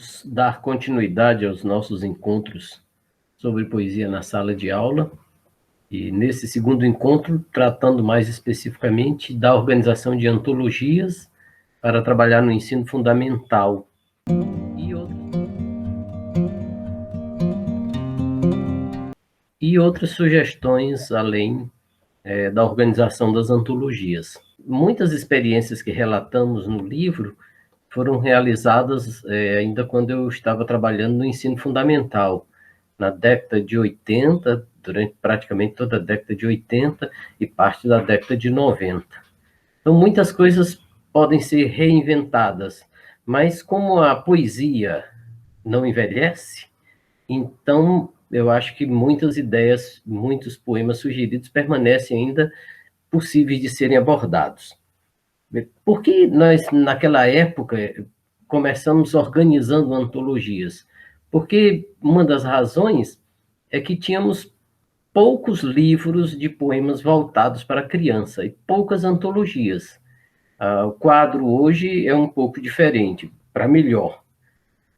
Vamos dar continuidade aos nossos encontros sobre poesia na sala de aula. E nesse segundo encontro, tratando mais especificamente da organização de antologias para trabalhar no ensino fundamental. E outras sugestões além da organização das antologias. Muitas experiências que relatamos no livro foram realizadas ainda quando eu estava trabalhando no ensino fundamental, na década de 80, durante praticamente toda a década de 80 e parte da década de 90. Então, muitas coisas podem ser reinventadas, mas como a poesia não envelhece, então eu acho que muitas ideias, muitos poemas sugeridos permanecem ainda possíveis de serem abordados. Por que nós, naquela época, começamos organizando antologias? Porque uma das razões é que tínhamos poucos livros de poemas voltados para a criança e poucas antologias. O quadro hoje é um pouco diferente, para melhor.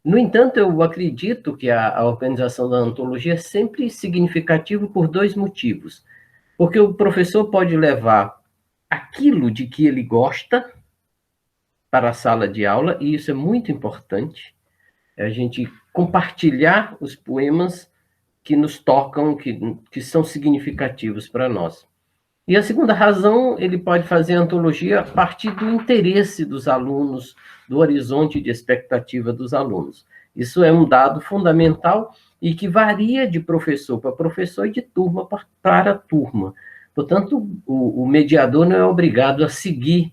No entanto, eu acredito que a organização da antologia é sempre significativa por dois motivos. Porque o professor pode levar aquilo de que ele gosta para a sala de aula, e isso é muito importante, a gente compartilhar os poemas que nos tocam, que são significativos para nós. E a segunda razão, ele pode fazer a antologia a partir do interesse dos alunos, do horizonte de expectativa dos alunos. Isso é um dado fundamental e que varia de professor para professor e de turma para turma. Portanto, o mediador não é obrigado a seguir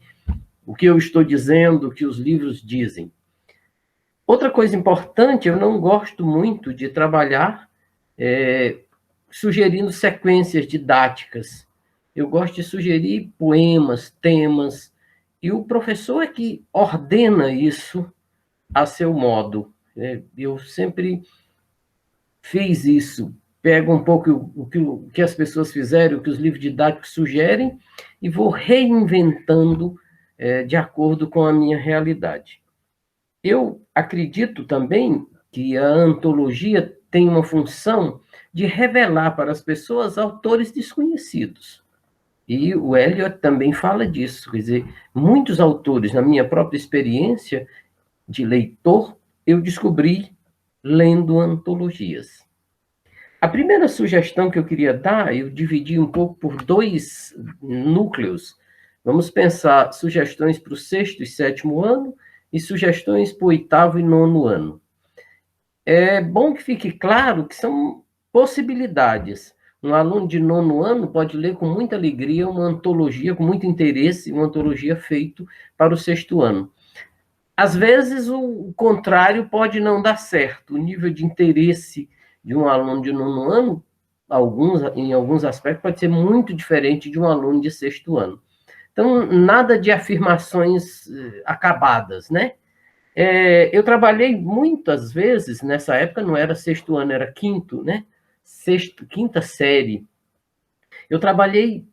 o que eu estou dizendo, o que os livros dizem. Outra coisa importante, eu não gosto muito de trabalhar sugerindo sequências didáticas. Eu gosto de sugerir poemas, temas, e o professor é que ordena isso a seu modo. Eu sempre fiz isso. Pego um pouco o que as pessoas fizeram, o que os livros didáticos sugerem, e vou reinventando de acordo com a minha realidade. Eu acredito também que a antologia tem uma função de revelar para as pessoas autores desconhecidos. E o Eliot também fala disso, quer dizer, muitos autores, na minha própria experiência de leitor, eu descobri lendo antologias. A primeira sugestão que eu queria dar, eu dividi um pouco por dois núcleos. Vamos pensar sugestões para o 6º e 7º ano e sugestões para o 8º e 9º ano. É bom que fique claro que são possibilidades. Um aluno de 9º ano pode ler com muita alegria uma antologia, com muito interesse, uma antologia feita para o 6º ano. Às vezes, o contrário pode não dar certo. O nível de interesse de um aluno de 9º ano, em alguns aspectos, pode ser muito diferente de um aluno de 6º ano. Então, nada de afirmações acabadas, né? Eu trabalhei muitas vezes, nessa época não era 6º ano, era 5º, né? 5ª série. Eu trabalhei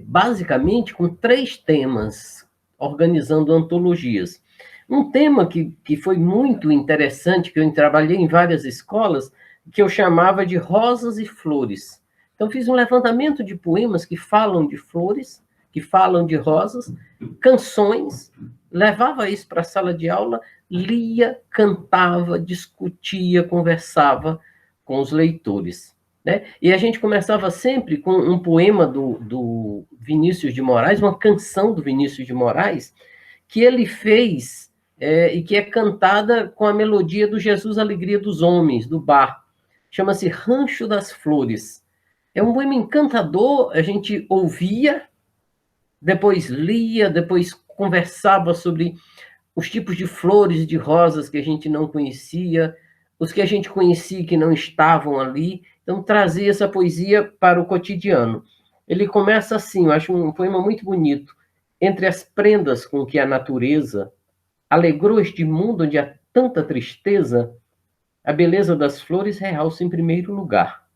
basicamente com 3 temas, organizando antologias. Um tema que foi muito interessante, que eu trabalhei em várias escolas, que eu chamava de Rosas e Flores. Então, fiz um levantamento de poemas que falam de flores, que falam de rosas, canções, levava isso para a sala de aula, lia, cantava, discutia, conversava com os leitores. Né? E a gente começava sempre com um poema do Vinícius de Moraes, uma canção do Vinícius de Moraes, que ele fez e que é cantada com a melodia do Jesus Alegria dos Homens, do Bach. Chama-se Rancho das Flores. É um poema encantador, a gente ouvia, depois lia, depois conversava sobre os tipos de flores e de rosas que a gente não conhecia, os que a gente conhecia que não estavam ali. Então, trazia essa poesia para o cotidiano. Ele começa assim, eu acho um poema muito bonito. Entre as prendas com que a natureza alegrou este mundo onde há tanta tristeza, a beleza das flores realça em primeiro lugar.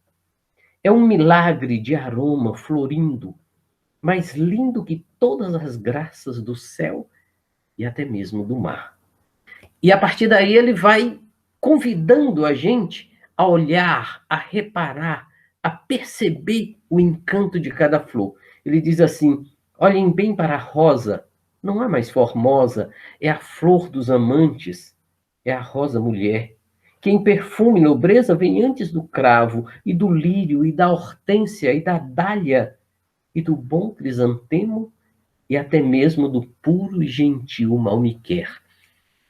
É um milagre de aroma florindo, mais lindo que todas as graças do céu e até mesmo do mar. E a partir daí ele vai convidando a gente a olhar, a reparar, a perceber o encanto de cada flor. Ele diz assim: olhem bem para a rosa, não há mais formosa, é a flor dos amantes, é a rosa mulher. Que em perfume e nobreza vem antes do cravo, e do lírio, e da hortênsia, e da dália, e do bom crisantemo, e até mesmo do puro e gentil malmiquer.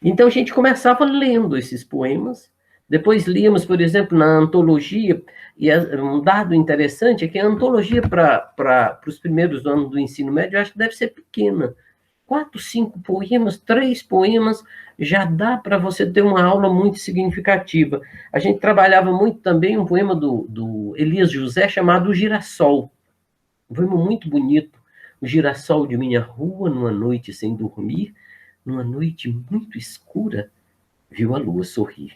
Então a gente começava lendo esses poemas, depois líamos, por exemplo, na antologia, e um dado interessante é que a antologia para os primeiros anos do ensino médio, eu acho que deve ser pequena. 4, 5 poemas, 3 poemas, já dá para você ter uma aula muito significativa. A gente trabalhava muito também um poema do Elias José chamado O Girassol. Um poema muito bonito. O girassol de minha rua, numa noite sem dormir, numa noite muito escura, viu a lua sorrir.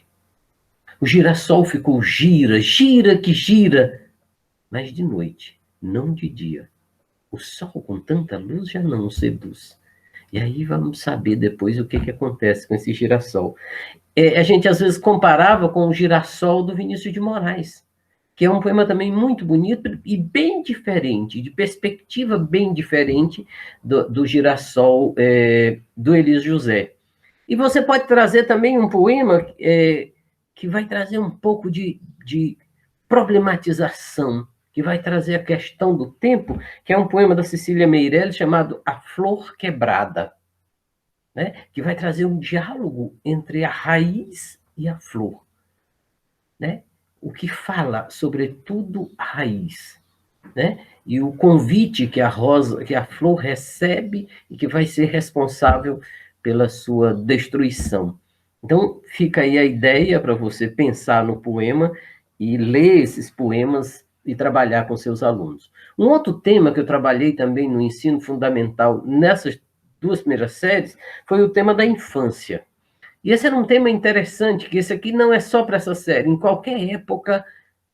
O girassol ficou gira, gira que gira, mas de noite, não de dia. O sol com tanta luz já não o seduz. E aí vamos saber depois o que acontece com esse girassol. A gente às vezes comparava com o Girassol do Vinícius de Moraes, que é um poema também muito bonito e bem diferente, de perspectiva bem diferente do Girassol do Elis José. E você pode trazer também um poema que vai trazer um pouco de problematização, que vai trazer a questão do tempo, que é um poema da Cecília Meirelles chamado A Flor Quebrada, né? Que vai trazer um diálogo entre a raiz e a flor, né? O que fala, sobretudo, a raiz, né? E o convite que a flor recebe e que vai ser responsável pela sua destruição. Então, fica aí a ideia para você pensar no poema e ler esses poemas e trabalhar com seus alunos. Um outro tema que eu trabalhei também no ensino fundamental nessas 2 primeiras séries foi o tema da infância. E esse era um tema interessante, que esse aqui não é só para essa série. Em qualquer época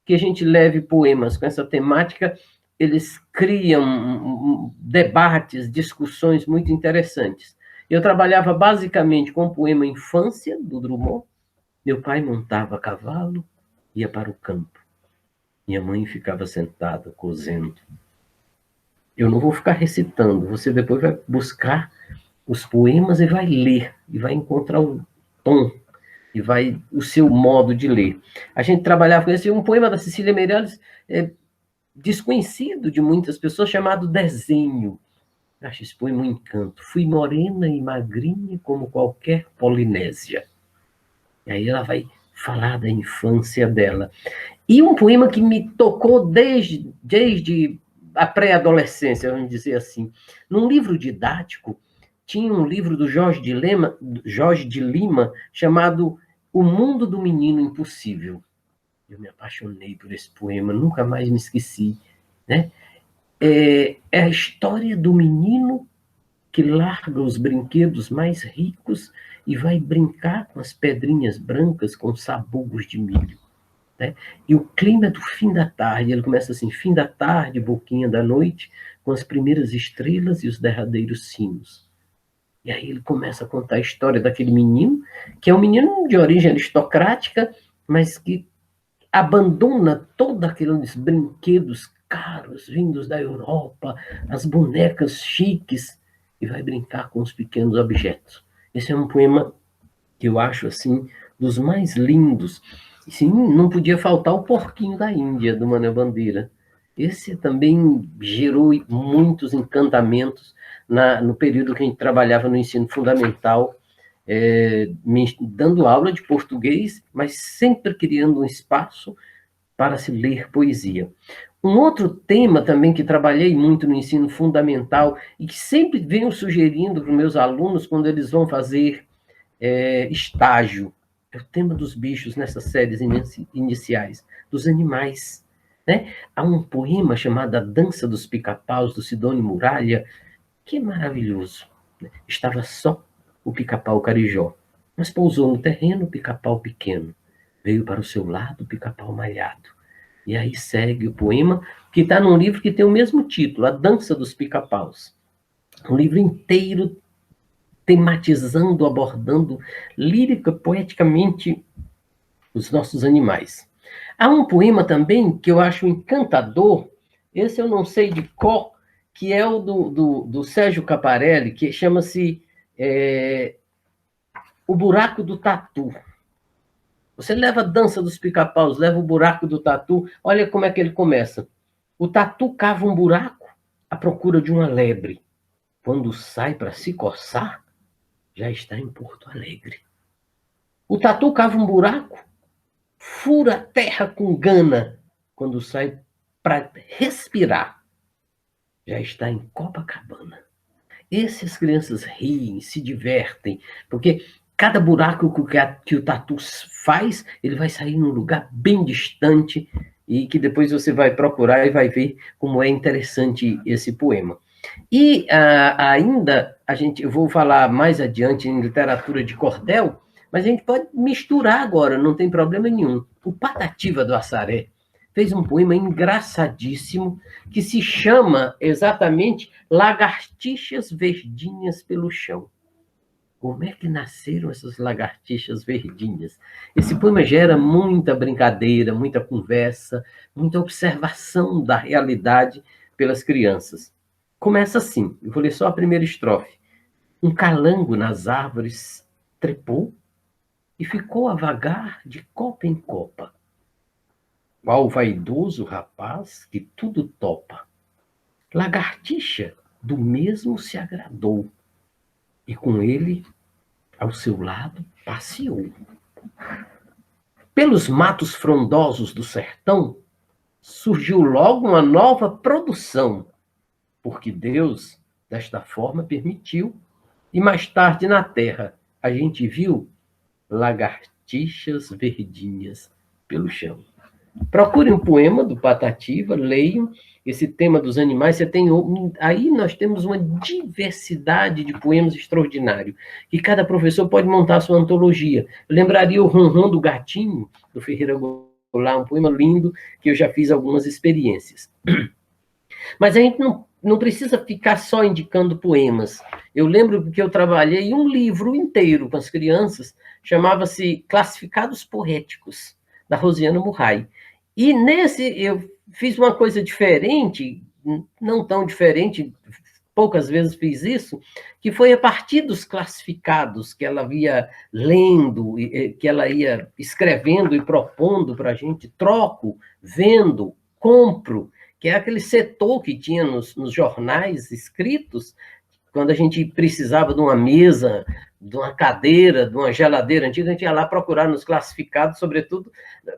que a gente leve poemas com essa temática, eles criam debates, discussões muito interessantes. Eu trabalhava basicamente com o poema Infância, do Drummond. Meu pai montava a cavalo, ia para o campo. Minha mãe ficava sentada, cozendo. Eu não vou ficar recitando, você depois vai buscar os poemas e vai ler, e vai encontrar o tom, e vai o seu modo de ler. A gente trabalhava com esse um poema da Cecília Meirelles, desconhecido de muitas pessoas, chamado Desenho. Acho esse poema um encanto. Fui morena e magrinha como qualquer polinésia. E aí ela vai falar da infância dela. E um poema que me tocou desde a pré-adolescência, vamos dizer assim. Num livro didático, tinha um livro do Jorge de Lima chamado O Mundo do Menino Impossível. Eu me apaixonei por esse poema, nunca mais me esqueci, né? É a história do menino que larga os brinquedos mais ricos e vai brincar com as pedrinhas brancas com sabugos de milho, né? E o clima é do fim da tarde, ele começa assim, fim da tarde, boquinha da noite, com as primeiras estrelas e os derradeiros sinos. E aí ele começa a contar a história daquele menino, que é um menino de origem aristocrática, mas que abandona todos aqueles brinquedos caros vindos da Europa, as bonecas chiques, e vai brincar com os pequenos objetos. Esse é um poema que eu acho assim dos mais lindos. E sim, não podia faltar o Porquinho da Índia, do Manuel Bandeira. Esse também gerou muitos encantamentos no período que a gente trabalhava no ensino fundamental, dando aula de português, mas sempre criando um espaço para se ler poesia. Um outro tema também que trabalhei muito no ensino fundamental e que sempre venho sugerindo para os meus alunos quando eles vão fazer estágio, é o tema dos bichos nessas séries iniciais, dos animais, né? Há um poema chamado A Dança dos Pica-Paus, do Sidônio Muralha, que é maravilhoso. Estava só o pica-pau carijó, mas pousou no terreno o pica-pau pequeno. Veio para o seu lado o pica-pau malhado. E aí segue o poema, que está num livro que tem o mesmo título, A Dança dos Pica-Paus. Um livro inteiro tematizando, abordando lírica, poeticamente os nossos animais. Há um poema também que eu acho encantador, esse eu não sei de cor, que é o do Sérgio Caparelli, que chama-se O Buraco do Tatu. Você leva a dança dos pica-paus, leva o buraco do tatu, olha como é que ele começa. O tatu cava um buraco à procura de uma lebre. Quando sai para se coçar, já está em Porto Alegre. O tatu cava um buraco, fura a terra com gana. Quando sai para respirar, já está em Copacabana. Essas crianças riem, se divertem, porque cada buraco que o tatu faz, ele vai sair num lugar bem distante e que depois você vai procurar e vai ver como é interessante esse poema. E ainda, eu vou falar mais adiante em literatura de cordel, mas a gente pode misturar agora, não tem problema nenhum. O Patativa do Assaré fez um poema engraçadíssimo que se chama exatamente Lagartixas Verdinhas pelo Chão. Como é que nasceram essas lagartixas verdinhas? Esse poema gera muita brincadeira, muita conversa, muita observação da realidade pelas crianças. Começa assim, eu vou ler só a primeira estrofe. Um calango nas árvores trepou e ficou a vagar de copa em copa. Qual vaidoso rapaz que tudo topa. Lagartixa do mesmo se agradou e com ele, ao seu lado, passeou. Pelos matos frondosos do sertão, surgiu logo uma nova produção, porque Deus, desta forma, permitiu, e mais tarde na terra a gente viu lagartixas verdinhas pelo chão. Procure um poema do Patativa, leiam esse tema dos animais. Aí nós temos uma diversidade de poemas extraordinário, que cada professor pode montar a sua antologia. Eu lembraria o Ronron do Gatinho, do Ferreira Goulart, um poema lindo, que eu já fiz algumas experiências. Mas a gente não precisa ficar só indicando poemas. Eu lembro que eu trabalhei um livro inteiro com as crianças, chamava-se Classificados Poéticos, da Rosiana Murray. E nesse eu fiz uma coisa diferente, não tão diferente, poucas vezes fiz isso, que foi a partir dos classificados que ela ia lendo, que ela ia escrevendo e propondo para a gente, troco, vendo, compro, que é aquele setor que tinha nos jornais escritos, quando a gente precisava de uma mesa, de uma cadeira, de uma geladeira antiga, a gente ia lá procurar nos classificados, sobretudo,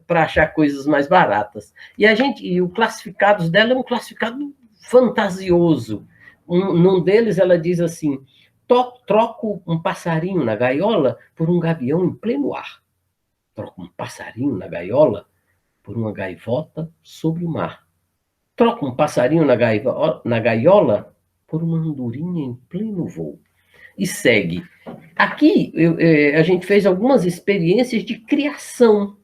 para achar coisas mais baratas. E o classificados dela é um classificado fantasioso. Num deles ela diz assim, troco um passarinho na gaiola por um gavião em pleno ar. Troco um passarinho na gaiola por uma gaivota sobre o mar. Troco um passarinho na gaiola por uma andorinha em pleno voo. E segue. Aqui a gente fez algumas experiências de criação.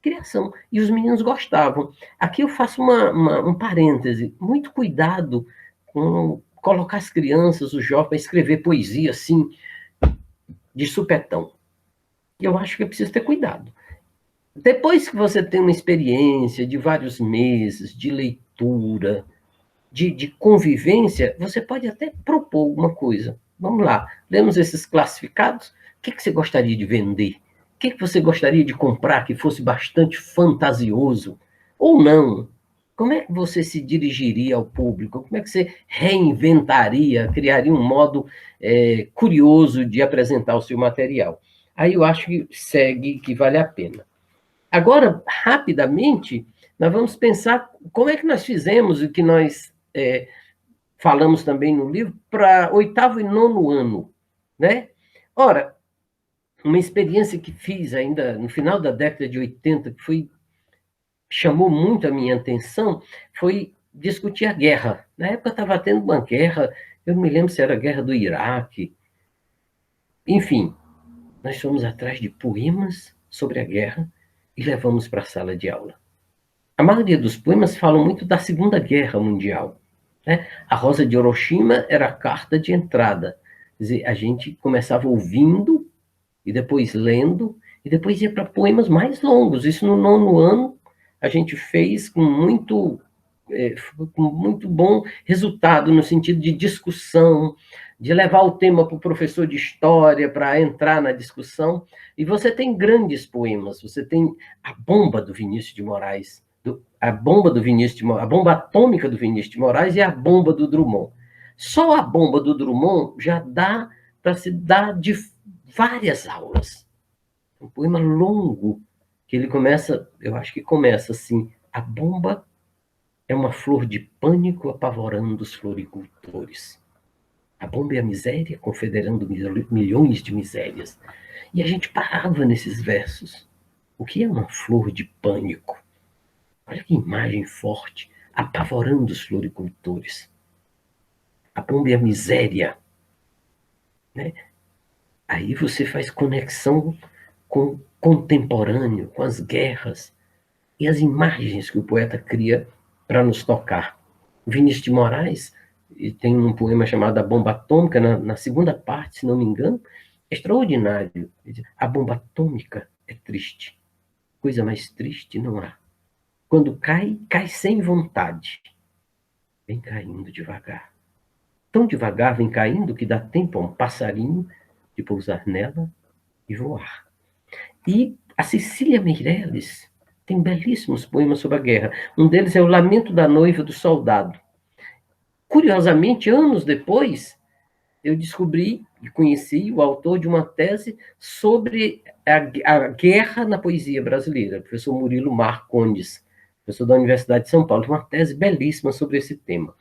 Criação. E os meninos gostavam. Aqui eu faço um parêntese. Muito cuidado com colocar as crianças, os jovens, para escrever poesia assim, de supetão. Eu acho que é preciso ter cuidado. Depois que você tem uma experiência de vários meses, de leitura, de convivência, você pode até propor alguma coisa. Vamos lá, lemos esses classificados. O que você gostaria de vender? O que você gostaria de comprar que fosse bastante fantasioso? Ou não? Como é que você se dirigiria ao público? Como é que você reinventaria, criaria um modo curioso de apresentar o seu material? Aí eu acho que segue, que vale a pena. Agora, rapidamente, nós vamos pensar como é que nós fizemos o que nós falamos também no livro para 8º e 9º ano, né? Ora, uma experiência que fiz ainda no final da década de 80, que chamou muito a minha atenção, foi discutir a guerra. Na época estava tendo uma guerra, eu não me lembro se era a guerra do Iraque. Enfim, nós fomos atrás de poemas sobre a guerra e levamos para a sala de aula. A maioria dos poemas falam muito da Segunda Guerra Mundial. Né? A Rosa de Hiroshima era a carta de entrada. Quer dizer, a gente começava ouvindo e depois lendo, E depois ia para poemas mais longos. Isso no 9º ano a gente fez com muito bom resultado, no sentido de discussão, de levar o tema para o professor de história, para entrar na discussão. E você tem grandes poemas. Você tem a bomba do Vinícius de Moraes, a bomba do Vinícius de Moraes, a bomba atômica do Vinícius de Moraes e a bomba do Drummond. Só a bomba do Drummond já dá para se dar de várias aulas. Um poema longo, que ele começa, eu acho que começa assim: a bomba é uma flor de pânico apavorando os floricultores. A bomba é a miséria confederando milhões de misérias. E a gente parava nesses versos. O que é uma flor de pânico? Olha que imagem forte, apavorando os floricultores. A bomba é a miséria, né? Aí você faz conexão com o contemporâneo, com as guerras e as imagens que o poeta cria para nos tocar. Vinícius de Moraes tem um poema chamado A Bomba Atômica, na segunda parte, se não me engano, extraordinário. A bomba atômica é triste. Coisa mais triste não há. Quando cai, cai sem vontade. Vem caindo devagar. Tão devagar vem caindo que dá tempo a um passarinho de pousar nela e voar. E a Cecília Meirelles tem belíssimos poemas sobre a guerra. Um deles é O Lamento da Noiva do Soldado. Curiosamente, anos depois, eu descobri e conheci o autor de uma tese sobre a guerra na poesia brasileira, o professor Murilo Marcondes, professor da Universidade de São Paulo, uma tese belíssima sobre esse tema.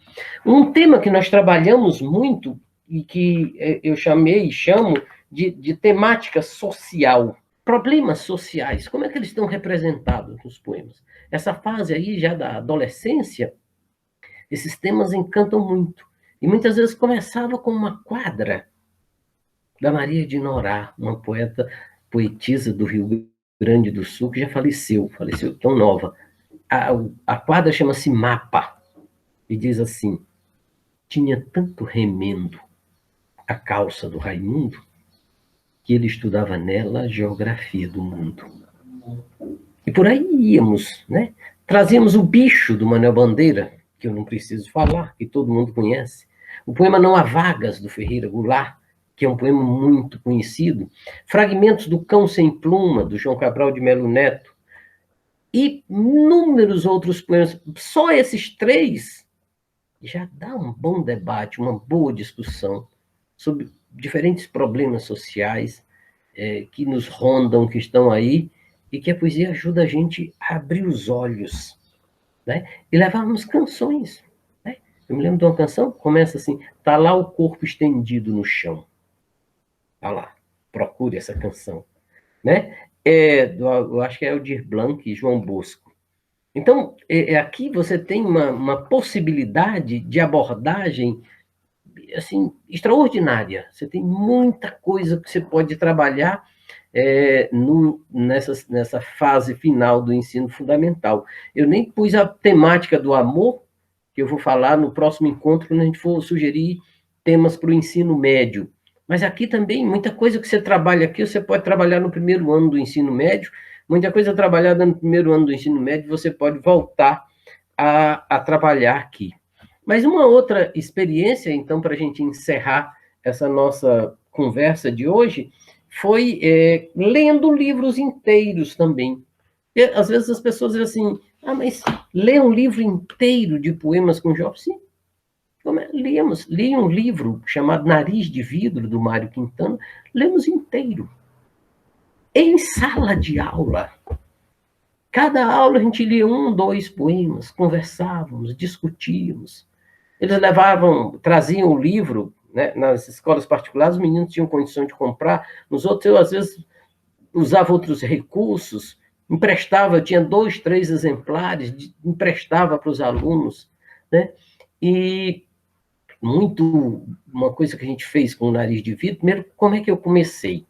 Um tema que nós trabalhamos muito e que eu chamei e chamo de temática social. Problemas sociais, como é que eles estão representados nos poemas? Essa fase aí já da adolescência, esses temas encantam muito. E muitas vezes começava com uma quadra da Maria de Norá, uma poetisa do Rio Grande do Sul, que já faleceu tão nova. A quadra chama-se Mapa, e diz assim: tinha tanto remendo a calça do Raimundo, que ele estudava nela a geografia do mundo. E por aí íamos, né? Trazíamos o Bicho, do Manuel Bandeira, que eu não preciso falar, que todo mundo conhece. O poema Não Há Vagas, do Ferreira Goulart, que é um poema muito conhecido. Fragmentos do Cão Sem Pluma, do João Cabral de Melo Neto. E inúmeros outros poemas. Só esses 3 já dá um bom debate, uma boa discussão sobre diferentes problemas sociais que nos rondam, que estão aí, e que a poesia ajuda a gente a abrir os olhos, né? E levarmos canções, né? Eu me lembro de uma canção que começa assim: tá lá o corpo estendido no chão. Tá lá, procure essa canção, né? Eu acho que é Aldir Blanc e João Bosco. Então, aqui você tem uma possibilidade de abordagem assim, extraordinária. Você tem muita coisa que você pode trabalhar nessa fase final do ensino fundamental. Eu nem pus a temática do amor, que eu vou falar no próximo encontro, quando a gente for sugerir temas para o ensino médio. Mas aqui também, muita coisa que você trabalha aqui, você pode trabalhar no primeiro ano do ensino médio, muita coisa trabalhada no primeiro ano do ensino médio, você pode voltar a trabalhar aqui. Mas uma outra experiência, então, para a gente encerrar essa nossa conversa de hoje, foi lendo livros inteiros também. E, às vezes as pessoas dizem assim: ah, mas ler um livro inteiro de poemas com Jobs? Sim. Li um livro chamado Nariz de Vidro, do Mário Quintana, lemos inteiro. Em sala de aula. Cada aula a gente lia 1, 2 poemas, conversávamos, discutíamos. Eles traziam o livro, né? Nas escolas particulares, os meninos tinham condição de comprar, nos outros eu, às vezes, usava outros recursos, emprestava, eu tinha 2, 3 exemplares, emprestava para os alunos, né? E uma coisa que a gente fez com o Nariz de Vidro, primeiro, como é que eu comecei?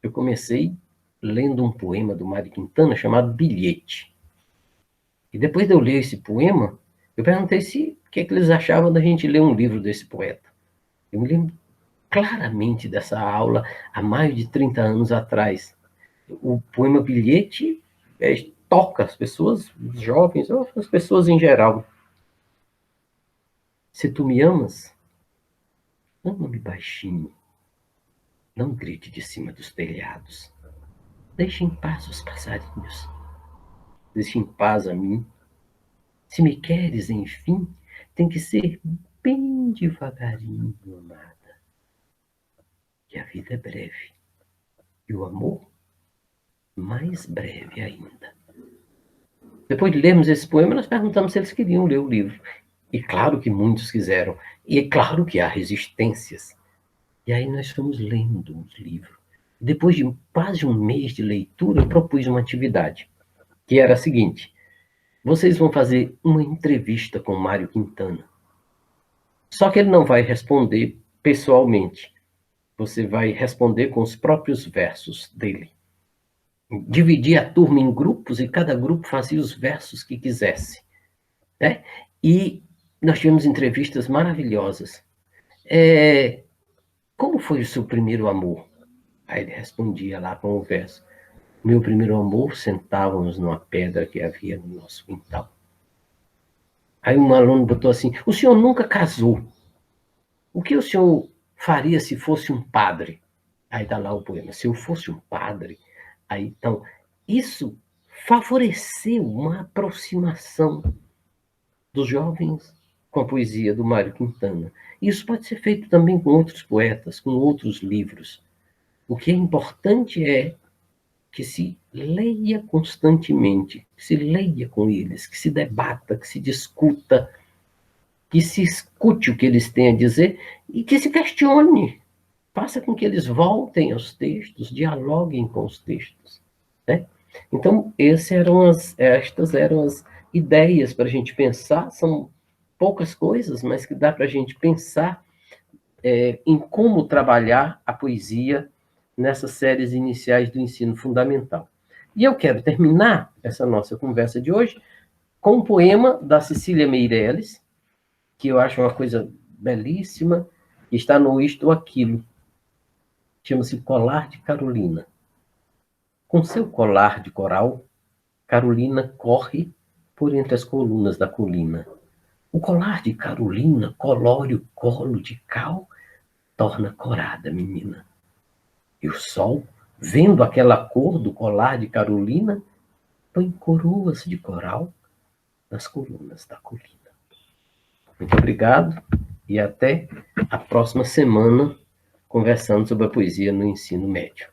Eu comecei lendo um poema do Mário Quintana chamado Bilhete. E depois de eu ler esse poema, eu perguntei o que eles achavam da gente ler um livro desse poeta. Eu me lembro claramente dessa aula, há mais de 30 anos atrás. O poema Bilhete toca as pessoas, os jovens, as pessoas em geral. Se tu me amas, ama-me baixinho, não grite de cima dos telhados. Deixa em paz os passarinhos, deixa em paz a mim. Se me queres, enfim, tem que ser bem devagarinho, amada, que a vida é breve e o amor mais breve ainda. Depois de lermos esse poema, nós perguntamos se eles queriam ler o livro. E claro que muitos quiseram. E é claro que há resistências. E aí nós fomos lendo o livro. Depois de quase um mês de leitura, eu propus uma atividade, que era a seguinte: vocês vão fazer uma entrevista com Mário Quintana. Só que ele não vai responder pessoalmente. Você vai responder com os próprios versos dele. Dividir a turma em grupos e cada grupo fazia os versos que quisesse. Né? E nós tivemos entrevistas maravilhosas. Como foi o seu primeiro amor? Aí ele respondia lá com o verso: meu primeiro amor, sentávamos numa pedra que havia no nosso quintal. Aí um aluno botou assim: o senhor nunca casou. O que o senhor faria se fosse um padre? Aí está lá o poema: se eu fosse um padre. Aí, então, isso favoreceu uma aproximação dos jovens com a poesia do Mário Quintana. Isso pode ser feito também com outros poetas, com outros livros. O que é importante é que se leia constantemente, que se leia com eles, que se debata, que se discuta, que se escute o que eles têm a dizer e que se questione. Faça com que eles voltem aos textos, dialoguem com os textos. Né? Então, estas eram as ideias para a gente pensar. São poucas coisas, mas que dá para a gente pensar em como trabalhar a poesia nessas séries iniciais do ensino fundamental. E eu quero terminar essa nossa conversa de hoje com um poema da Cecília Meirelles, que eu acho uma coisa belíssima, que está no Isto ou Aquilo. Chama-se Colar de Carolina. Com seu colar de coral, Carolina corre por entre as colunas da colina. O colar de Carolina colore o colo de cal, torna corada menina. E o sol, vendo aquela cor do colar de Carolina, põe coroas de coral nas colunas da colina. Muito obrigado e até a próxima semana conversando sobre a poesia no ensino médio.